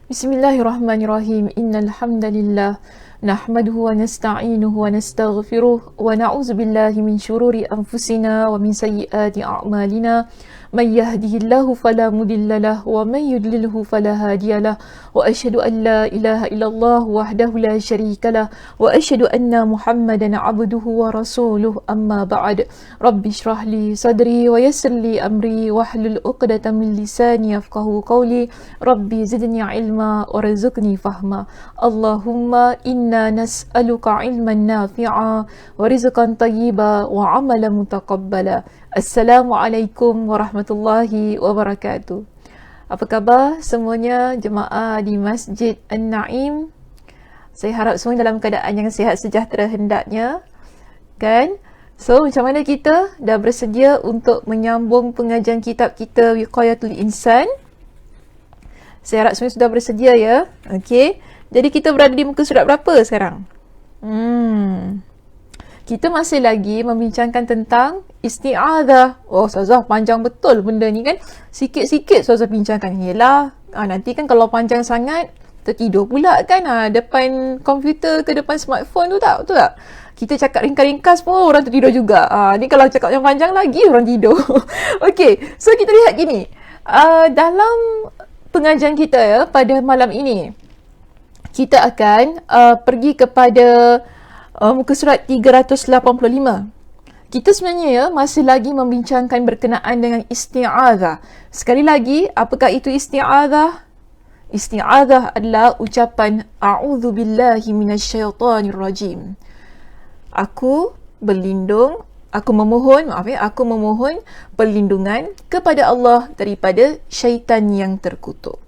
Bismillahirrahmanirrahim. Innal hamdalillah nahmaduhu wa nasta'inuhu wa nastaghfiruh wa na'udzu billahi min shururi anfusina wa min sayyiati a'malina. Man yahdihillahu fala mudilla lahu wa man yudlilhu fala hadiya lahu. Wa asyhadu an la ilaha illallah wahdahu la syarika lahu wa asyhadu anna Muhammadan 'abduhu wa rasuluh. Amma ba'd. Rabbi shrah li sadri wa yassir li amri wahlul 'uqdatam min lisani yafqahu qawli. Rabbi zidni ilma warzuqni fahma. Allahumma inna nas'aluka ilman nafi'a wa rizqan tayyiba wa amalan mutaqabbala. Assalamualaikum warahmatullahi wabarakatuh. Apa khabar semuanya jemaah di Masjid An-Naim? Saya harap semua dalam keadaan yang sihat sejahtera hendaknya, kan? So, macam mana kita dah bersedia untuk menyambung pengajian kitab kita Wiqayatul Insan? Saya harap semua sudah bersedia ya. Okey. Jadi kita berada di muka surat berapa sekarang? Kita masih lagi membincangkan tentang isti'adzah. Oh, Ustazah, panjang betul benda ni kan. Sikit-sikit Ustazah bincangkan. Yelah, nanti kan kalau panjang sangat, tertidur pula kan. Depan komputer ke depan smartphone tu tak? Betul tak? Kita cakap ringkas-ringkas pun orang tertidur juga. Ni kalau cakap yang panjang lagi, orang tidur. Okey, so kita lihat gini. Dalam pengajian kita ya, pada malam ini, kita akan pergi kepada muka surat 385. Kita sebenarnya ya masih lagi membincangkan berkenaan dengan isti'adzah. Sekali lagi, apakah itu isti'adzah? Isti'adzah adalah ucapan a'udzu billahi minasyaitonir rajim. Aku memohon perlindungan kepada Allah daripada syaitan yang terkutuk.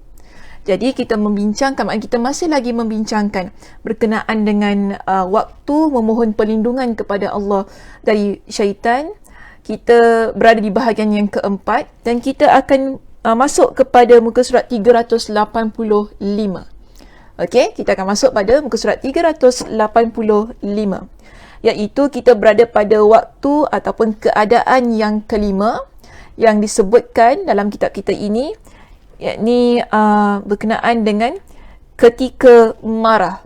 Jadi kita masih lagi membincangkan berkenaan dengan waktu memohon perlindungan kepada Allah dari syaitan. Kita berada di bahagian yang keempat dan kita akan masuk kepada muka surat 385. Okey, kita akan masuk pada muka surat 385, iaitu kita berada pada waktu ataupun keadaan yang kelima yang disebutkan dalam kitab kita ini, yakni berkenaan dengan ketika marah.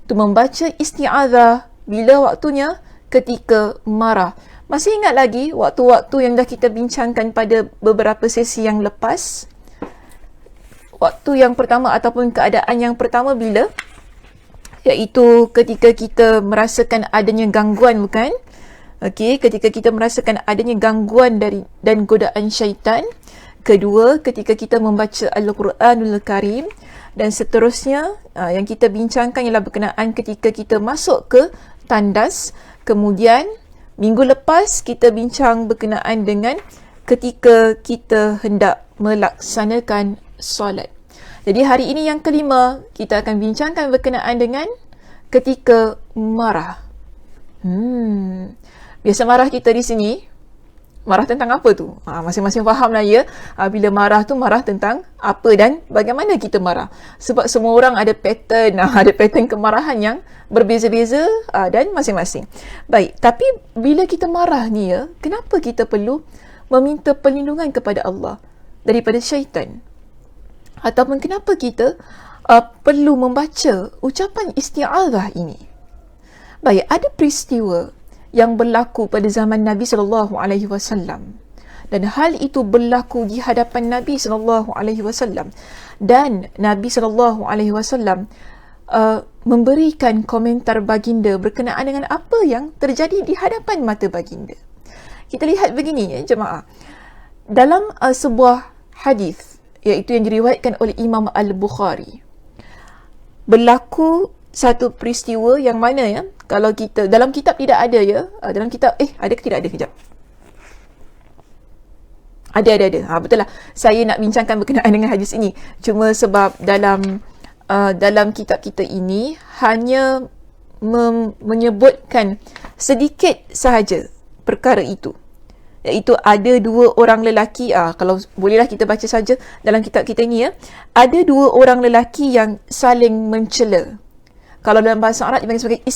Tu membaca isti'adzah bila waktunya ketika marah. Masih ingat lagi waktu-waktu yang dah kita bincangkan pada beberapa sesi yang lepas? Waktu yang pertama ataupun keadaan yang pertama bila? Iaitu ketika kita merasakan adanya gangguan, bukan? Okey, ketika kita merasakan adanya gangguan dan godaan syaitan. Kedua, ketika kita membaca Al-Quranul Karim. Dan seterusnya, yang kita bincangkan ialah berkenaan ketika kita masuk ke tandas. Kemudian, minggu lepas kita bincang berkenaan dengan ketika kita hendak melaksanakan solat. Jadi hari ini yang kelima, kita akan bincangkan berkenaan dengan ketika marah. Biasa marah kita di sini, marah tentang apa tu? Masing-masing faham lah ya. Bila marah tu, marah tentang apa dan bagaimana kita marah. Sebab semua orang ada pattern, ada pattern kemarahan yang berbeza-beza dan masing-masing. Baik, tapi bila kita marah ni ya, kenapa kita perlu meminta perlindungan kepada Allah daripada syaitan? Ataupun kenapa kita perlu membaca ucapan isti'adzah ini? Baik, ada peristiwa yang berlaku pada zaman Nabi SAW. Dan hal itu berlaku di hadapan Nabi SAW. Dan Nabi SAW memberikan komentar baginda berkenaan dengan apa yang terjadi di hadapan mata baginda. Kita lihat begini ya jemaah. Dalam sebuah hadis, iaitu yang diriwayatkan oleh Imam Al-Bukhari, berlaku satu peristiwa yang mana ya, kalau kita dalam kitab tidak ada ya, dalam kitab ada ke tidak ada, kejap. Ada. Betul lah. Saya nak bincangkan berkenaan dengan hadis ini. Cuma sebab dalam kitab kita ini hanya menyebutkan sedikit sahaja perkara itu. Iaitu ada dua orang lelaki, kalau bolehlah kita baca saja dalam kitab kita ini ya. Ada dua orang lelaki yang saling mencela. Kalau dalam bahasa Arab dipanggil sebagai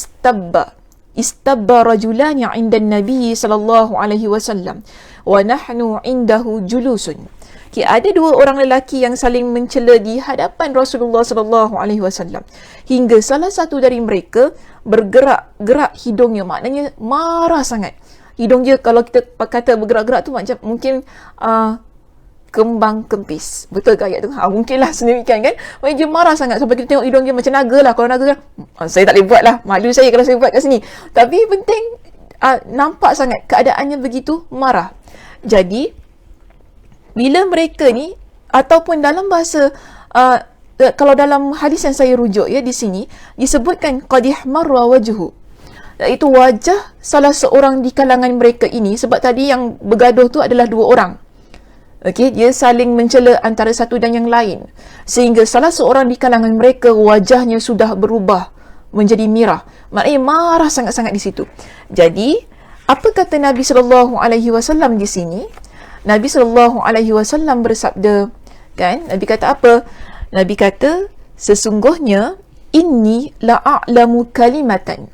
istabba rajulani 'inda an-nabi sallallahu alaihi wasallam wa nahnu 'indahu julusun. Okay, ada dua orang lelaki yang saling mencela di hadapan Rasulullah sallallahu alaihi wasallam. Hingga salah satu dari mereka bergerak-gerak hidungnya, maknanya marah sangat. Hidung dia kalau kita kata bergerak-gerak tu macam mungkin kembang kempis. Betul ke ayat tu? Mungkinlah sedemikian kan. Maknanya dia marah sangat sampai kita tengok hidung dia macam naga lah. Kalau naga kan, saya tak boleh buat lah. Malu saya kalau saya buat kat sini. Tapi penting nampak sangat keadaannya begitu marah. Jadi, bila mereka ni, ataupun dalam bahasa, kalau dalam hadis yang saya rujuk ya di sini, disebutkan qad ihmarra wajhu. Iaitu wajah salah seorang di kalangan mereka ini, sebab tadi yang bergaduh tu adalah dua orang. Okey, dia saling mencela antara satu dan yang lain. Sehingga salah seorang di kalangan mereka wajahnya sudah berubah menjadi merah. Maknanya marah sangat-sangat di situ. Jadi, apa kata Nabi sallallahu alaihi wasallam di sini? Nabi sallallahu alaihi wasallam bersabda, kan? Nabi kata apa? Nabi kata, sesungguhnya inni la'alamu kalimatan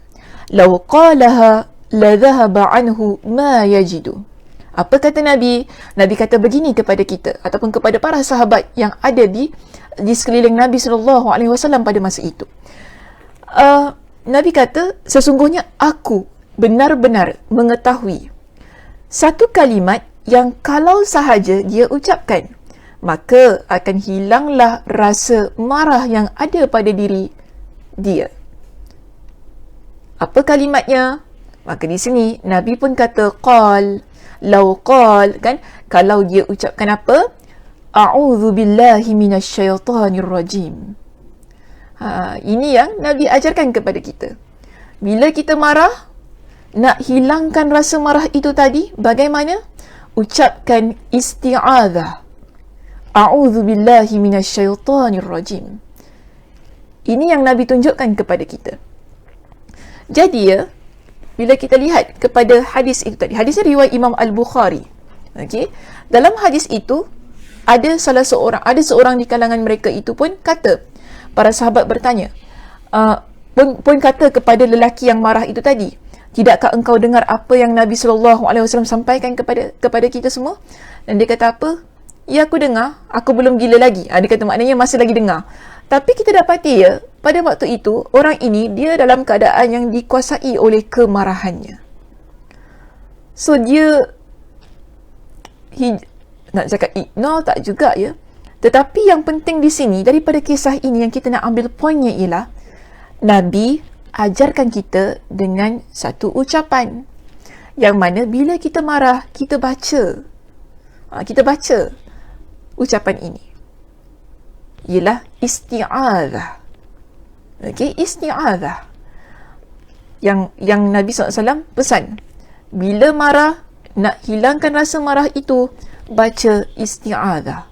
law qalaha la dhahaba anhu ma yajidu. Apa kata Nabi? Nabi kata begini kepada kita ataupun kepada para sahabat yang ada di sekeliling Nabi sallallahu alaihi wasallam pada masa itu. Nabi kata, sesungguhnya aku benar-benar mengetahui satu kalimat yang kalau sahaja dia ucapkan, maka akan hilanglah rasa marah yang ada pada diri dia. Apa kalimatnya? Maka di sini Nabi pun kata qal, law qal, kan? Kalau dia ucapkan apa? A'udzu billahi minasyaitonir rajim. Ini yang Nabi ajarkan kepada kita. Bila kita marah, nak hilangkan rasa marah itu tadi, bagaimana? Ucapkan isti'adzah. A'udzu billahi minasyaitonir rajim. Ini yang Nabi tunjukkan kepada kita. Jadi ya, bila kita lihat kepada hadis itu tadi, hadisnya riwayat Imam Al-Bukhari. Okey, dalam hadis itu ada seorang di kalangan mereka itu pun kata, para sahabat bertanya, pun kata kepada lelaki yang marah itu tadi, tidakkah engkau dengar apa yang Nabi SAW sampaikan kepada kita semua? Dan dia kata apa? Ya, aku dengar, aku belum gila lagi. Dia kata maknanya masih lagi dengar. Tapi kita dapati ya, pada waktu itu, orang ini dia dalam keadaan yang dikuasai oleh kemarahannya. So, nak cakap ignore tak juga ya. Tetapi yang penting di sini, daripada kisah ini yang kita nak ambil poinnya ialah, Nabi ajarkan kita dengan satu ucapan. Yang mana bila kita marah, kita baca. Kita baca ucapan ini. Ialah isti'adzah. Okey, isti'adzah. Yang Nabi SAW pesan, bila marah, nak hilangkan rasa marah itu, baca isti'adzah.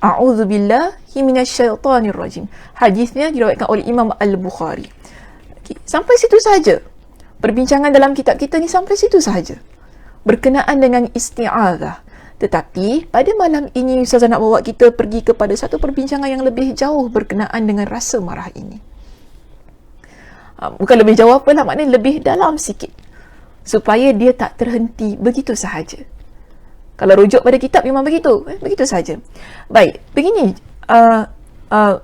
A'udzu billahi minasyaitonir rajim. Hadisnya diriwayatkan oleh Imam Al-Bukhari. Okay, sampai situ sahaja. Perbincangan dalam kitab kita ni sampai situ sahaja. Berkenaan dengan isti'adzah. Tetapi pada malam ini Ustazah nak bawa kita pergi kepada satu perbincangan yang lebih jauh berkenaan dengan rasa marah ini. Bukan lebih jauh apalah, maknanya lebih dalam sikit. Supaya dia tak terhenti begitu sahaja. Kalau rujuk pada kitab memang begitu. Begitu sahaja. Baik, begini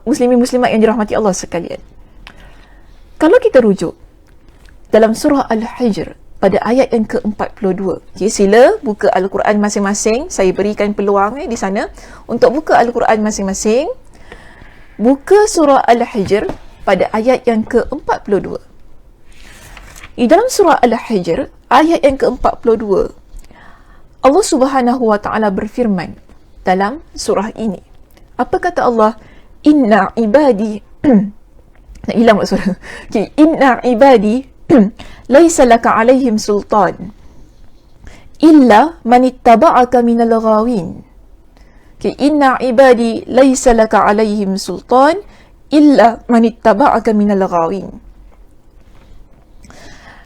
muslimin-muslimat yang dirahmati Allah sekalian. Kalau kita rujuk dalam surah Al-Hijr pada ayat yang ke-42. Okay, sila buka Al-Quran masing-masing. Saya berikan peluang di sana untuk buka Al-Quran masing-masing. Buka surah Al-Hijr pada ayat yang ke-42. Di dalam surah Al-Hijr ayat yang ke-42, Allah Subhanahu wa taala berfirman dalam surah ini. Apa kata Allah? Inna ibadi nak hilang maksud surah. Okay, inna ibadi laisa laka alaihim sultan illa man ittaba'aka minal ghawin. Okay, inna ibadi laisa laka alaihim sultan illa man ittaba'aka minal ghawin.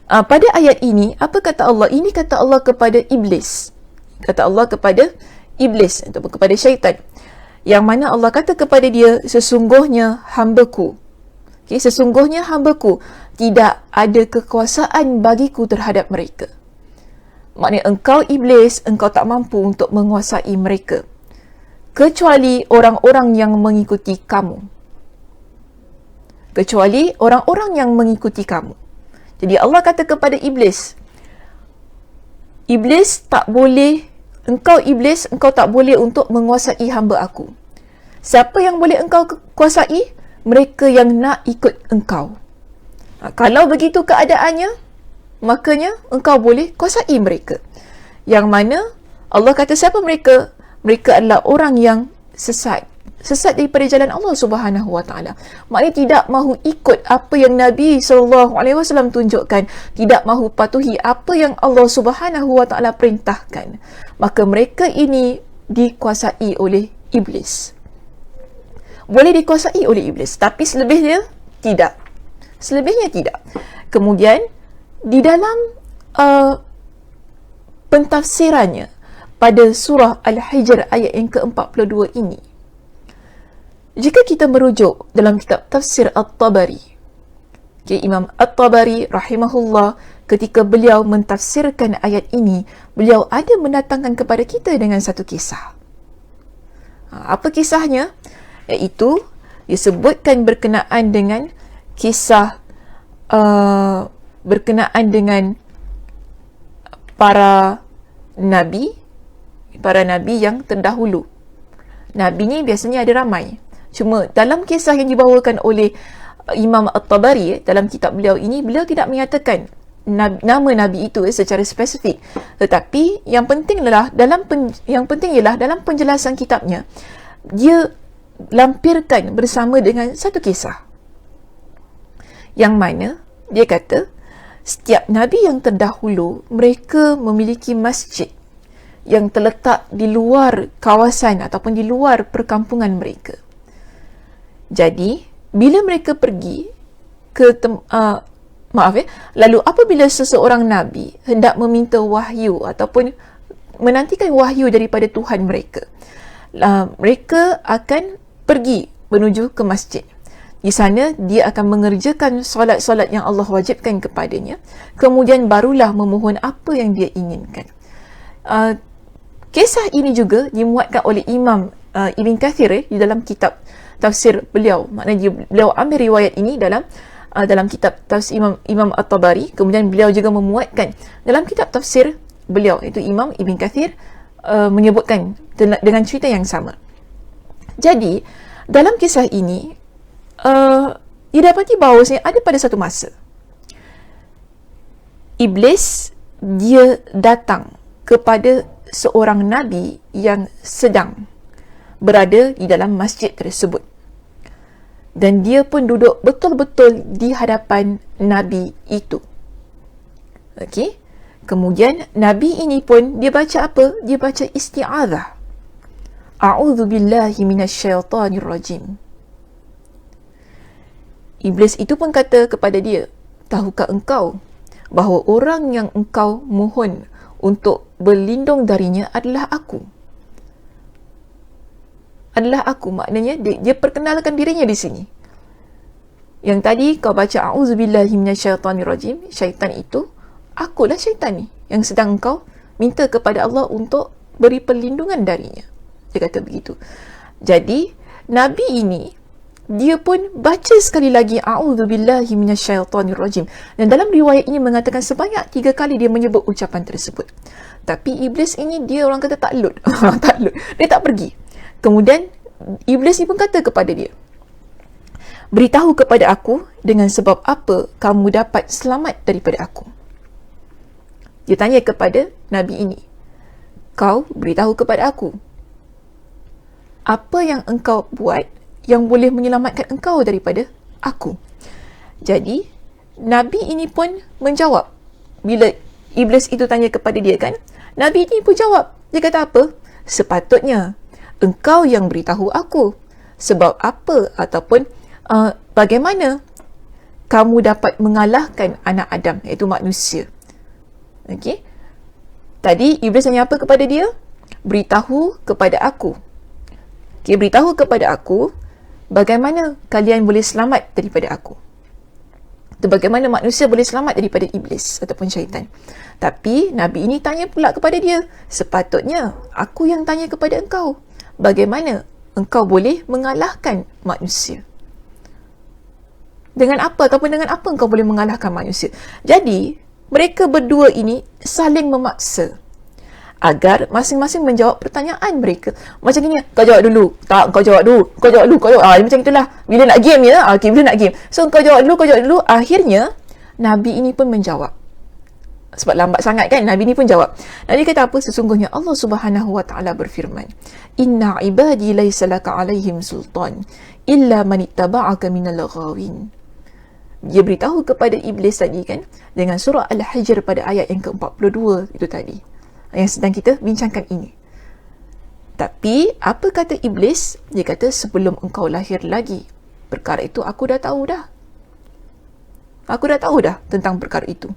Pada ayat ini, apa kata Allah? Ini kata Allah kepada iblis. Kata Allah kepada iblis ataupun kepada syaitan. Yang mana Allah kata kepada dia, sesungguhnya hambaku. Okay, sesungguhnya hambaku, tidak ada kekuasaan bagiku terhadap mereka. Maknanya engkau iblis, engkau tak mampu untuk menguasai mereka. kecuali orang-orang yang mengikuti kamu. Kecuali orang-orang yang mengikuti kamu. Jadi Allah kata kepada Iblis, Iblis tak boleh, Iblis, engkau tak boleh untuk menguasai hamba aku. Siapa yang boleh engkau kuasai? Mereka yang nak ikut engkau. Kalau begitu keadaannya, makanya engkau boleh kuasai mereka. Yang mana Allah kata siapa mereka? Mereka adalah orang yang sesat daripada jalan Allah Subhanahu Wa Taala. Maknanya tidak mahu ikut apa yang Nabi SAW tunjukkan, tidak mahu patuhi apa yang Allah Subhanahu Wa Taala perintahkan. Maka mereka ini dikuasai oleh iblis. Boleh dikuasai oleh iblis, tapi selebihnya tidak. Selebihnya tidak. Kemudian di dalam pentafsirannya pada surah Al-Hijr ayat yang ke-42 ini, jika kita merujuk dalam kitab tafsir At-Tabari, Imam At-Tabari rahimahullah, ketika beliau mentafsirkan ayat ini, beliau ada mendatangkan kepada kita dengan satu kisah. Apa kisahnya? Iaitu disebutkan berkenaan dengan kisah berkenaan dengan para nabi yang terdahulu. Nabi ni biasanya ada ramai. Cuma dalam kisah yang dibawakan oleh Imam At-Tabari, dalam kitab beliau ini, beliau tidak menyatakan nama nabi itu secara spesifik. Tetapi yang penting ialah dalam penjelasan kitabnya, dia lampirkan bersama dengan satu kisah. Yang mana dia kata setiap nabi yang terdahulu, mereka memiliki masjid yang terletak di luar kawasan ataupun di luar perkampungan mereka. Jadi bila mereka pergi ke lalu apabila seseorang nabi hendak meminta wahyu ataupun menantikan wahyu daripada Tuhan mereka, mereka akan pergi menuju ke masjid. Di sana dia akan mengerjakan solat-solat yang Allah wajibkan kepadanya, kemudian barulah memohon apa yang dia inginkan. Kisah ini juga dimuatkan oleh Imam Ibn Kathir di dalam kitab tafsir beliau. Maknanya beliau ambil riwayat ini dalam kitab tafsir Imam At-Tabari, kemudian beliau juga memuatkan dalam kitab tafsir beliau, iaitu Imam Ibn Kathir, menyebutkan dengan cerita yang sama. Jadi dalam kisah ini didapati bahawasanya ada pada satu masa iblis dia datang kepada seorang nabi yang sedang berada di dalam masjid tersebut, dan dia pun duduk betul-betul di hadapan nabi itu. Okey, kemudian nabi ini pun dia baca apa? Dia baca isti'adzah. A'udzu billahi minasyaitonir rajim. Iblis itu pun kata kepada dia, tahukah engkau bahawa orang yang engkau mohon untuk berlindung darinya adalah aku? Adalah aku, maknanya dia perkenalkan dirinya di sini. Yang tadi kau baca a'udzubillahi minasyaitonirrajim, syaitan itu, akulah syaitan ni yang sedang engkau minta kepada Allah untuk beri perlindungan darinya. Dia kata begitu. Jadi nabi ini dia pun baca sekali lagi a'udzubillahi minasyaitonirrajim, dan dalam riwayat ini mengatakan sebanyak 3 kali dia menyebut ucapan tersebut. Tapi iblis ini dia orang kata takluk. Takluk, dia tak pergi. Kemudian iblis ni pun kata kepada dia, beritahu kepada aku dengan sebab apa kamu dapat selamat daripada aku. Dia tanya kepada nabi ini, kau beritahu kepada aku, apa yang engkau buat yang boleh menyelamatkan engkau daripada aku? Jadi nabi ini pun menjawab. Bila iblis itu tanya kepada dia kan, nabi ini pun jawab. Dia kata apa? Sepatutnya engkau yang beritahu aku sebab apa ataupun bagaimana kamu dapat mengalahkan anak Adam, iaitu manusia. Okey. Tadi iblis tanya apa kepada dia? Beritahu kepada aku. Okey, beritahu kepada aku bagaimana kalian boleh selamat daripada aku. Itu bagaimana manusia boleh selamat daripada iblis ataupun syaitan. Tapi nabi ini tanya pula kepada dia, sepatutnya aku yang tanya kepada engkau. bagaimana engkau boleh mengalahkan manusia? Dengan apa ataupun dengan apa engkau boleh mengalahkan manusia? Jadi, mereka berdua ini saling memaksa agar masing-masing menjawab pertanyaan mereka. Macam ni, kau jawab dulu. Tak, kau jawab dulu. Kau jawab dulu. Kau jawab. Macam itulah. Bila nak game ya. Okay, bila nak game. So, kau jawab dulu, kau jawab dulu. Akhirnya, Nabi ini pun menjawab. Sebab lambat sangat kan, Nabi ni pun jawab. Nabi kata apa? Sesungguhnya Allah Subhanahu wa taala berfirman, "Inna ibadi laysa laka 'alaihim sultan illa man ittaba'aka minal ghawin." Dia beritahu kepada iblis tadi kan, dengan surah Al-Hijr pada ayat yang ke-42 itu tadi, yang sedang kita bincangkan ini. Tapi apa kata iblis? Dia kata, sebelum engkau lahir lagi, perkara itu aku dah tahu dah. Aku dah tahu dah tentang perkara itu.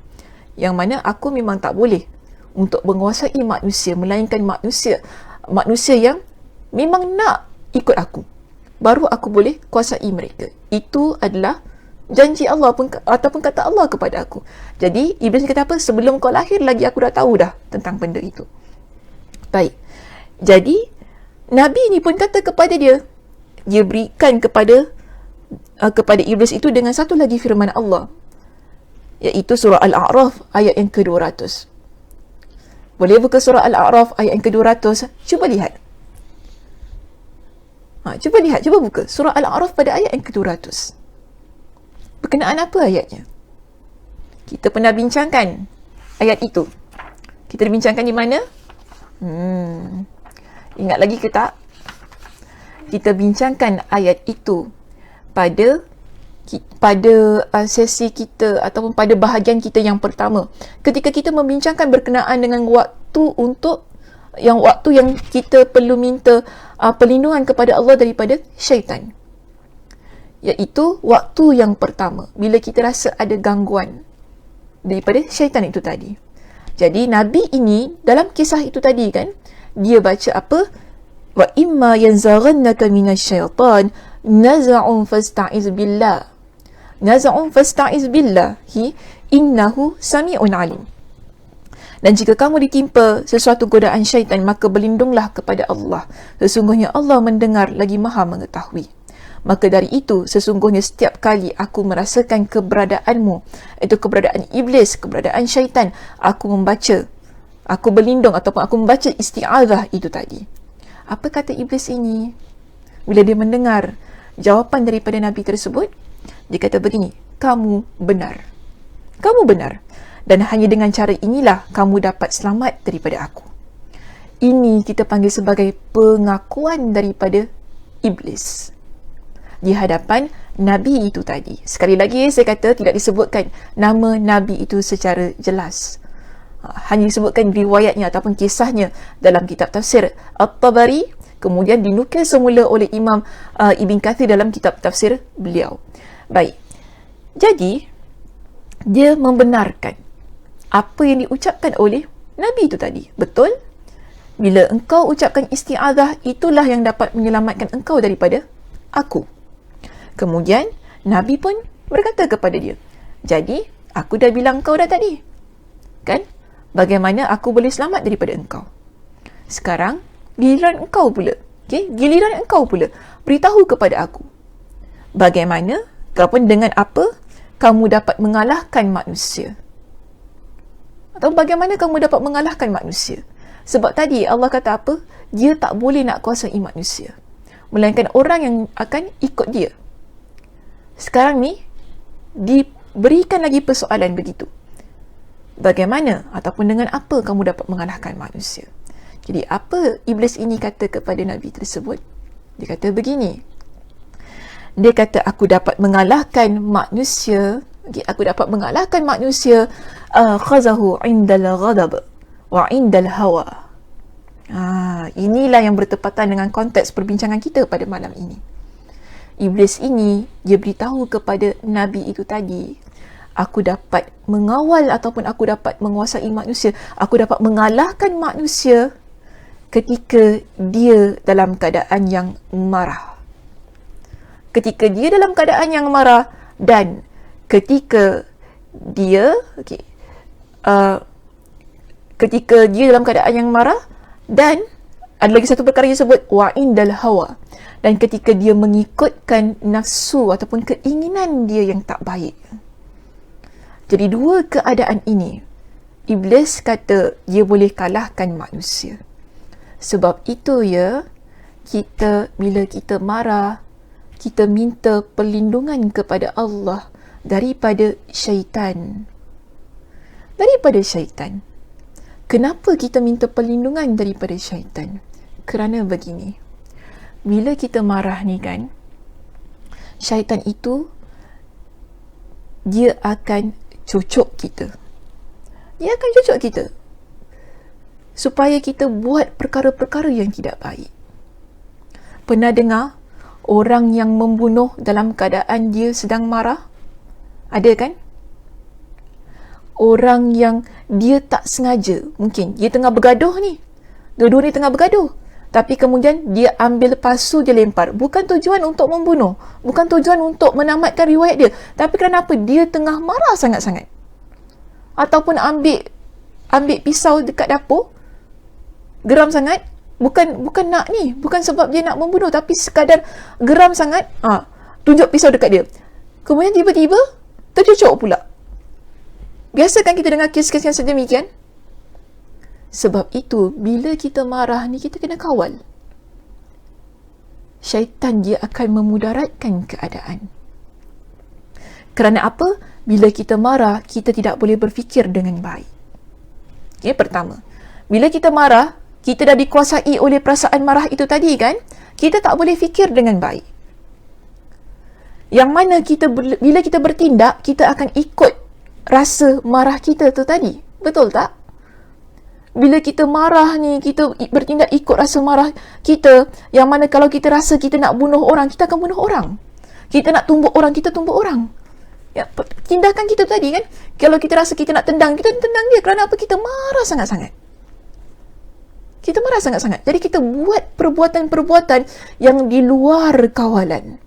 Yang mana aku memang tak boleh untuk menguasai manusia, melainkan manusia yang memang nak ikut aku. Baru aku boleh kuasai mereka. Itu adalah janji Allah pun, ataupun kata Allah kepada aku. Jadi iblis kata apa? Sebelum kau lahir lagi aku dah tahu dah tentang benda itu. Baik. Jadi Nabi ni pun kata kepada dia, dia berikan kepada iblis itu dengan satu lagi firman Allah, iaitu surah Al-A'raf ayat yang ke-200. Boleh buka surah Al-A'raf ayat yang ke-200? Cuba lihat. Cuba buka surah Al-A'raf pada ayat yang ke-200. Berkenaan apa ayatnya? Kita pernah bincangkan ayat itu. Kita bincangkan di mana? Ingat lagi ke tak? Kita bincangkan ayat itu pada sesi kita ataupun pada bahagian kita yang pertama, ketika kita membincangkan berkenaan dengan waktu yang kita perlu minta perlindungan kepada Allah daripada syaitan, iaitu waktu yang pertama bila kita rasa ada gangguan daripada syaitan itu tadi. Jadi Nabi ini dalam kisah itu tadi kan, dia baca apa? Wa imma yanzaghannaka minasyaitan naz'un fasta'iz billah. Naz'un fasta'iz billahi innahu sami'un alim. Dan jika kamu ditimpa sesuatu godaan syaitan, maka berlindunglah kepada Allah. Sesungguhnya Allah mendengar lagi maha mengetahui. Maka dari itu, sesungguhnya setiap kali aku merasakan keberadaanmu, itu keberadaan iblis, keberadaan syaitan, aku berlindung ataupun aku membaca isti'adzah itu tadi. Apa kata iblis ini? Bila dia mendengar jawapan daripada Nabi tersebut, dia kata begini, kamu benar. Kamu benar. Dan hanya dengan cara inilah kamu dapat selamat daripada aku. Ini kita panggil sebagai pengakuan daripada iblis di hadapan Nabi itu tadi. Sekali lagi saya kata tidak disebutkan nama Nabi itu secara jelas. Hanya disebutkan riwayatnya ataupun kisahnya dalam kitab tafsir At-Tabari, kemudian dinukil semula oleh Imam Ibn Kathir dalam kitab tafsir beliau. Baik. Jadi dia membenarkan apa yang diucapkan oleh Nabi itu tadi. Betul? Bila engkau ucapkan isti'adzah, itulah yang dapat menyelamatkan engkau daripada aku. Kemudian Nabi pun berkata kepada dia, jadi aku dah bilang kau dah tadi kan, bagaimana aku boleh selamat daripada engkau. Sekarang giliran engkau pula, giliran engkau pula beritahu kepada aku bagaimana ataupun dengan apa kamu dapat mengalahkan manusia, atau bagaimana kamu dapat mengalahkan manusia. Sebab tadi Allah kata apa? Dia tak boleh nak kuasai manusia, melainkan orang yang akan ikut dia. Sekarang ni diberikan lagi persoalan begitu. Bagaimana ataupun dengan apa kamu dapat mengalahkan manusia? Jadi apa iblis ini kata kepada Nabi tersebut? Dia kata begini. Dia kata aku dapat mengalahkan manusia. Aku dapat mengalahkan manusia khazahu indal ghadab wa indal hawa. Inilah yang bertepatan dengan konteks perbincangan kita pada malam ini. Iblis ini dia beritahu kepada Nabi itu tadi, aku dapat mengawal ataupun aku dapat menguasai manusia, aku dapat mengalahkan manusia ketika dia dalam keadaan yang marah. Ketika dia dalam keadaan yang marah dan ketika dia ketika dia dalam keadaan yang marah dan Ada lagi satu perkara yang disebut wa indal hawa. Dan ketika dia mengikutkan nafsu ataupun keinginan dia yang tak baik. Jadi dua keadaan ini, Iblis kata dia boleh kalahkan manusia. Sebab itu ya, bila kita marah, kita minta perlindungan kepada Allah daripada syaitan. Daripada syaitan. Kenapa kita minta perlindungan daripada syaitan? Kerana begini. Bila kita marah ni kan, syaitan itu dia akan cucuk kita. Dia akan cucuk kita supaya kita buat perkara-perkara yang tidak baik. Pernah dengar orang yang membunuh dalam keadaan dia sedang marah? Ada kan? Orang yang dia tak sengaja, mungkin dia tengah bergaduh ni, dua-dua ni tengah bergaduh, tapi kemudian dia ambil pasu, dia lempar. Bukan tujuan untuk membunuh, bukan tujuan untuk menamatkan riwayat dia, tapi kerana apa? Dia tengah marah sangat-sangat. Ataupun ambil pisau dekat dapur, geram sangat, bukan nak ni, bukan sebab dia nak membunuh, tapi sekadar geram sangat, tunjuk pisau dekat dia. Kemudian tiba-tiba tercucuk pula. Biasa kan kita dengar kes-kes yang sedemikian? Sebab itu, bila kita marah ni, kita kena kawal. Syaitan dia akan memudaratkan keadaan. Kerana apa? Bila kita marah, kita tidak boleh berfikir dengan baik. Okay, pertama. Bila kita marah, kita dah dikuasai oleh perasaan marah itu tadi kan? Kita tak boleh fikir dengan baik. Yang mana bila kita bertindak, kita akan ikut rasa marah kita tu tadi. Betul tak? Bila kita marah ni, kita bertindak ikut rasa marah kita, yang mana kalau kita rasa kita nak bunuh orang, kita akan bunuh orang. Kita nak tumbuk orang, kita tumbuk orang. Ya, tindakan kita tadi kan, kalau kita rasa kita nak tendang, kita tendang dia. Kerana apa? Kita marah sangat-sangat. Kita marah sangat-sangat. Jadi kita buat perbuatan-perbuatan yang di luar kawalan.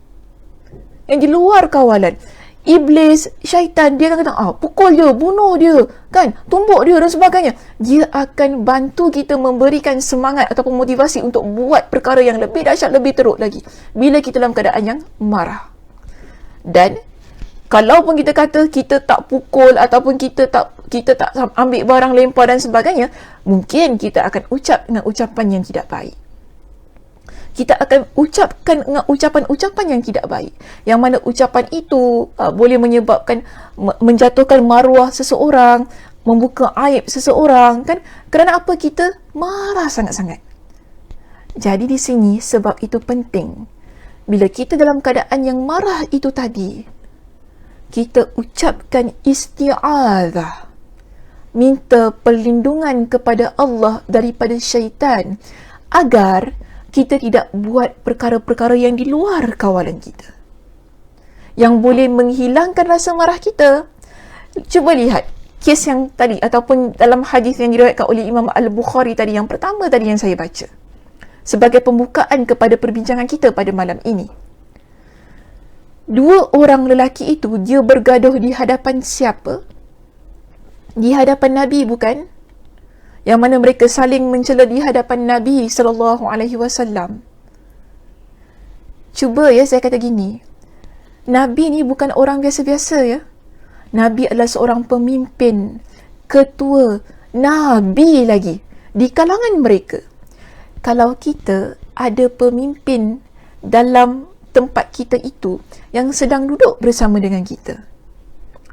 Yang di luar kawalan. Iblis, syaitan, dia akan kata, pukul dia, bunuh dia, kan, tumbuk dia dan sebagainya. Dia akan bantu kita memberikan semangat ataupun motivasi untuk buat perkara yang lebih dahsyat, lebih teruk lagi bila kita dalam keadaan yang marah. Dan kalaupun kita kata kita tak pukul ataupun kita tak ambil barang lempar dan sebagainya, mungkin kita akan ucap dengan ucapan yang tidak baik. Kita akan ucapkan dengan ucapan-ucapan yang tidak baik, yang mana ucapan itu boleh menyebabkan menjatuhkan maruah seseorang, membuka aib seseorang kan. Kerana apa? Kita marah sangat-sangat. Jadi di sini sebab itu penting, bila kita dalam keadaan yang marah itu tadi, kita ucapkan isti'adzah, minta perlindungan kepada Allah daripada syaitan, agar kita tidak buat perkara-perkara yang di luar kawalan kita, yang boleh menghilangkan rasa marah kita. Cuba lihat kes yang tadi, ataupun dalam hadis yang diriwayatkan oleh Imam Al-Bukhari tadi, yang pertama tadi yang saya baca, sebagai pembukaan kepada perbincangan kita pada malam ini. Dua orang lelaki itu, dia bergaduh di hadapan siapa? Di hadapan Nabi, bukan? Yang mana mereka saling mencela di hadapan Nabi SAW. Cuba ya, saya kata gini, Nabi ni bukan orang biasa-biasa ya. Nabi adalah seorang pemimpin, ketua, Nabi lagi di kalangan mereka. Kalau kita ada pemimpin dalam tempat kita itu yang sedang duduk bersama dengan kita,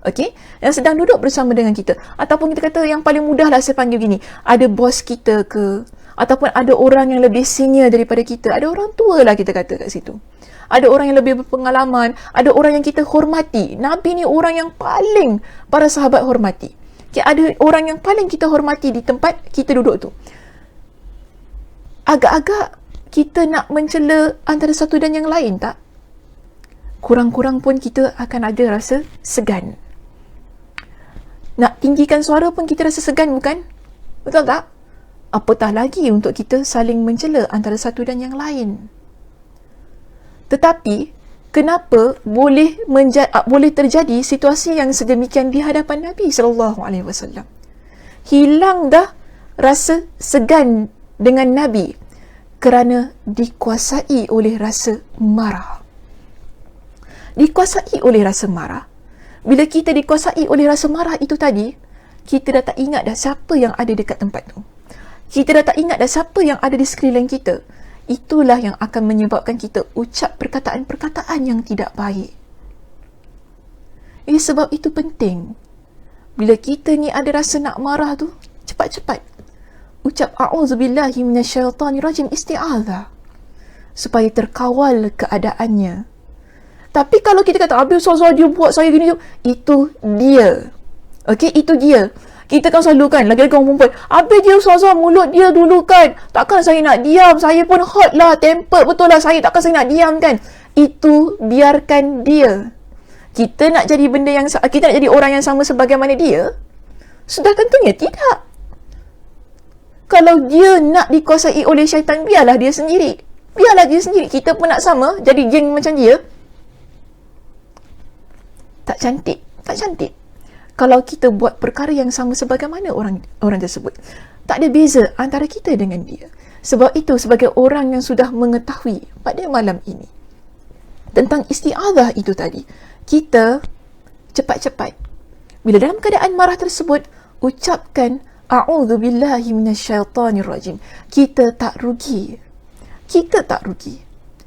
okey, yang sedang duduk bersama dengan kita, ataupun kita kata yang paling mudah lah saya panggil gini, ada bos kita ke, ataupun ada orang yang lebih senior daripada kita, ada orang tua lah kita kata kat situ, ada orang yang lebih berpengalaman, ada orang yang kita hormati. Nabi ni orang yang paling para sahabat hormati. Okay, ada orang yang paling kita hormati di tempat kita duduk tu. Agak-agak kita nak mencela antara satu dan yang lain tak? Kurang-kurang pun kita akan ada rasa segan. Nak tinggikan suara pun kita rasa segan, bukan? Betul tak? Apatah lagi untuk kita saling mencela antara satu dan yang lain. Tetapi, kenapa boleh terjadi situasi yang sedemikian di hadapan Nabi SAW? Hilang dah rasa segan dengan Nabi. kerana dikuasai oleh rasa marah. Dikuasai oleh rasa marah. Bila kita dikuasai oleh rasa marah itu tadi, kita dah tak ingat dah siapa yang ada dekat tempat tu. Kita dah tak ingat dah siapa yang ada di sekeliling kita. Itulah yang akan menyebabkan kita ucap perkataan-perkataan yang tidak baik. Sebab itu penting. Bila kita ni ada rasa nak marah tu, cepat-cepat ucap a'udzubillahi minasyaitanirrajim, isti'adzah, supaya terkawal keadaannya. Tapi kalau kita kata, habis Ustazah dia buat saya gini, itu dia. Okey, itu dia. Kita kan selalu kan, lagi-lagi orang perempuan, habis dia Ustazah, mulut dia dulu kan, takkan saya nak diam, saya pun hot lah, tempered betul lah saya, takkan saya nak diam kan. Itu biarkan dia. Kita nak jadi benda yang, kita nak jadi orang yang sama sebagaimana dia? Sudah tentunya tidak. Kalau dia nak dikuasai oleh syaitan, biarlah dia sendiri. Biarlah dia sendiri. Kita pun nak sama, jadi geng macam dia. Tak cantik. Tak cantik. Kalau kita buat perkara yang sama sebagaimana orang tersebut, tak ada beza antara kita dengan dia. Sebab itu, sebagai orang yang sudah mengetahui pada malam ini tentang isti'adzah itu tadi, kita cepat-cepat, bila dalam keadaan marah tersebut, ucapkan a'udzubillahi minasyaitanirrajim. Kita tak rugi. Kita tak rugi.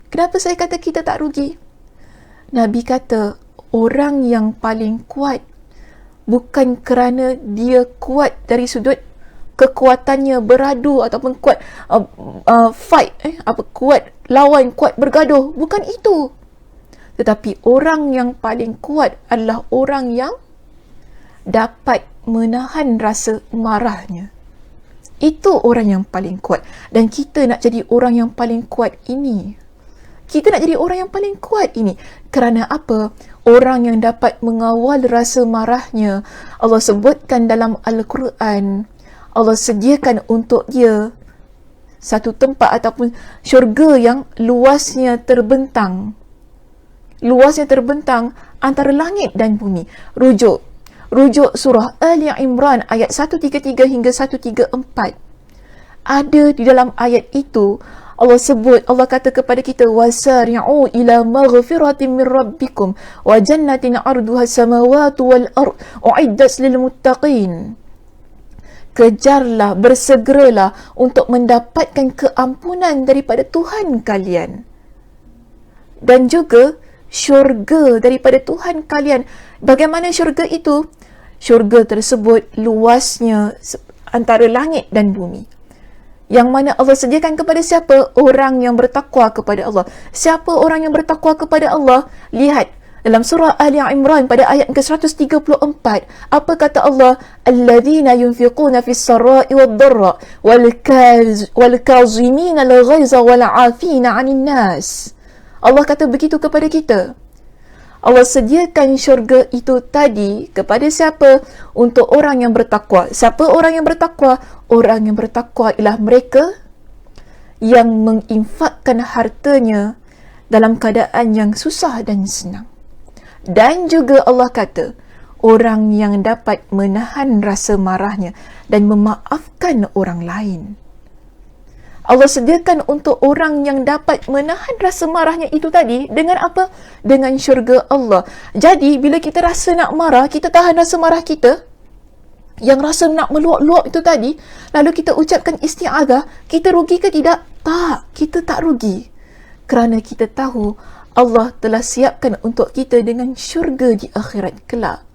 Kenapa saya kata kita tak rugi? Nabi kata, orang yang paling kuat bukan kerana dia kuat dari sudut kekuatannya beradu ataupun kuat fight, kuat lawan, kuat bergaduh. Bukan itu. Tetapi orang yang paling kuat adalah orang yang dapat menahan rasa marahnya. Itu orang yang paling kuat. Dan kita nak jadi orang yang paling kuat ini. Kita nak jadi orang yang paling kuat ini. Kerana apa? Orang yang dapat mengawal rasa marahnya. Allah sebutkan dalam Al-Quran, Allah sediakan untuk dia satu tempat ataupun syurga yang luasnya terbentang. Luasnya terbentang antara langit dan bumi. Rujuk surah Ali Imran ayat 133 hingga 134. Ada di dalam ayat itu, Allah sebut, Allah kata kepada kita, wasari'u ila maghfiratin min rabbikum wa jannatin 'arduha samawati wal ard u'iddat lil muttaqin. Kejarlah, bersegeralah untuk mendapatkan keampunan daripada Tuhan kalian. Dan juga syurga daripada Tuhan kalian. Bagaimana syurga itu? Syurga tersebut luasnya antara langit dan bumi. Yang mana Allah sediakan kepada siapa? Orang yang bertakwa kepada Allah. Siapa orang yang bertakwa kepada Allah? Lihat dalam surah Ali Imran pada ayat ke-134. Apa kata Allah? Alladzina yunfiquna fis sarai wad dharra wal kazimina al ghaiza wal 'afina 'anil nas. Allah kata begitu kepada kita. Allah sediakan syurga itu tadi kepada siapa? Untuk orang yang bertakwa. Siapa orang yang bertakwa? Orang yang bertakwa ialah mereka yang menginfakkan hartanya dalam keadaan yang susah dan senang. Dan juga Allah kata, orang yang dapat menahan rasa marahnya dan memaafkan orang lain. Allah sediakan untuk orang yang dapat menahan rasa marahnya itu tadi dengan apa? Dengan syurga Allah. Jadi bila kita rasa nak marah, kita tahan rasa marah kita, yang rasa nak meluap-luap itu tadi, lalu kita ucapkan isti'adzah, kita rugi ke tidak? Tak, kita tak rugi. Kerana kita tahu Allah telah siapkan untuk kita dengan syurga di akhirat kelak.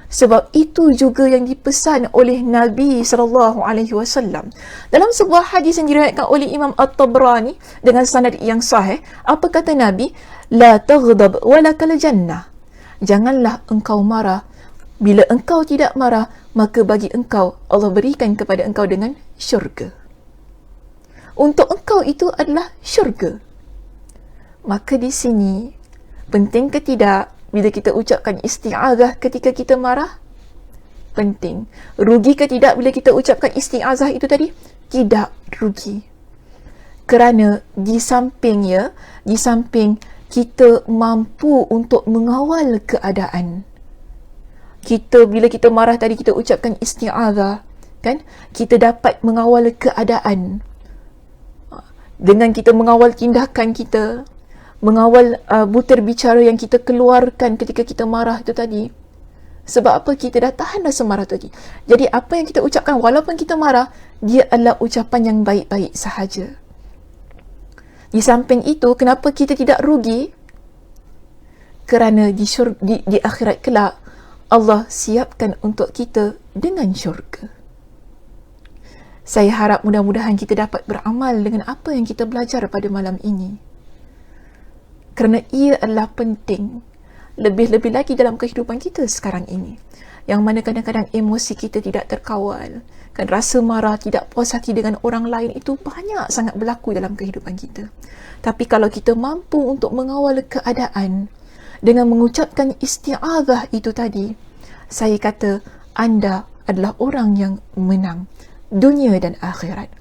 Sebab itu juga yang dipesan oleh Nabi SAW. Dalam sebuah hadis yang diriwayatkan oleh Imam At-Tabrani dengan sanad yang sahih, apa kata Nabi? La taghdab walakal jannah. Janganlah engkau marah. Bila engkau tidak marah, maka bagi engkau, Allah berikan kepada engkau dengan syurga. Untuk engkau itu adalah syurga. Maka di sini, penting ke tidak bila kita ucapkan isti'adzah ketika kita marah? Penting. Rugi ke tidak bila kita ucapkan isti'adzah itu tadi? Tidak rugi. Kerana di samping kita mampu untuk mengawal keadaan. Bila kita marah tadi, kita ucapkan isti'adzah, kan? Kita dapat mengawal keadaan. Dengan kita mengawal tindakan kita, mengawal butir bicara yang kita keluarkan ketika kita marah itu tadi. Sebab apa? Kita dah tahan rasa marah tadi. Jadi apa yang kita ucapkan walaupun kita marah, dia adalah ucapan yang baik-baik sahaja. Di samping itu, kenapa kita tidak rugi? Kerana di akhirat kelak, Allah siapkan untuk kita dengan syurga. Saya harap mudah-mudahan kita dapat beramal dengan apa yang kita belajar pada malam ini. Kerana ia adalah penting. Lebih-lebih lagi dalam kehidupan kita sekarang ini. Yang mana kadang-kadang emosi kita tidak terkawal. Kan rasa marah, tidak puas hati dengan orang lain itu banyak sangat berlaku dalam kehidupan kita. Tapi kalau kita mampu untuk mengawal keadaan dengan mengucapkan isti'adzah itu tadi, saya kata anda adalah orang yang menang dunia dan akhirat.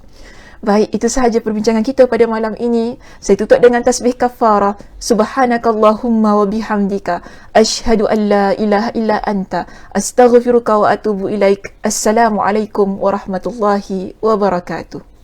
Baik, itu sahaja perbincangan kita pada malam ini. Saya tutup dengan tasbih kafarah. Subhanakallahumma wa bihamdika asyhadu an la ilaha illa anta astaghfiruka wa atubu ilaik. Assalamualaikum warahmatullahi wabarakatuh.